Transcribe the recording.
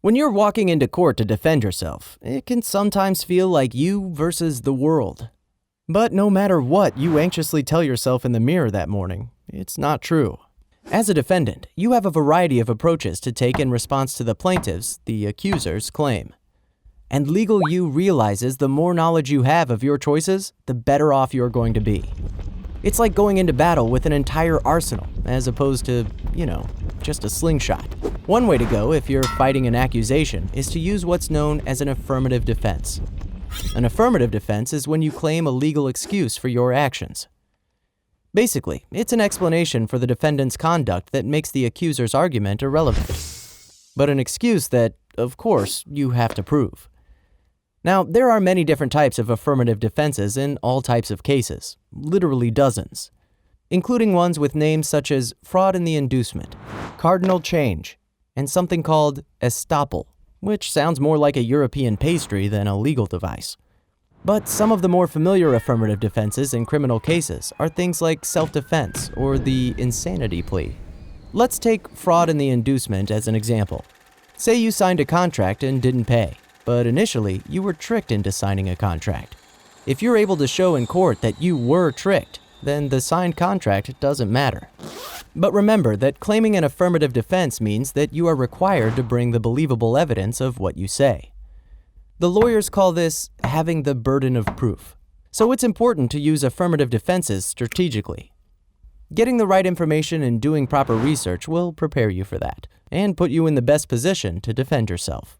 When you're walking into court to defend yourself, it can sometimes feel like you versus the world. But no matter what you anxiously tell yourself in the mirror that morning, it's not true. As a defendant, you have a variety of approaches to take in response to the plaintiff's, the accuser's, claim. And LegalYou realizes the more knowledge you have of your choices, the better off you're going to be. It's like going into battle with an entire arsenal, as opposed to, just a slingshot. One way to go if you're fighting an accusation is to use what's known as an affirmative defense. An affirmative defense is when you claim a legal excuse for your actions. Basically, it's an explanation for the defendant's conduct that makes the accuser's argument irrelevant. But an excuse that, of course, you have to prove. Now, there are many different types of affirmative defenses in all types of cases, literally dozens, including ones with names such as fraud in the inducement, cardinal change, and something called ESTOPPEL, which sounds more like a European pastry than a legal device. But some of the more familiar affirmative defenses in criminal cases are things like self-defense or the insanity plea. Let's take fraud in the inducement as an example. Say you signed a contract and didn't pay, but initially you were tricked into signing a contract. If you're able to show in court that you were tricked, then the signed contract doesn't matter. But remember that claiming an affirmative defense means that you are required to bring the believable evidence of what you say. The lawyers call this having the burden of proof. So it's important to use affirmative defenses strategically. Getting the right information and doing proper research will prepare you for that, and put you in the best position to defend yourself.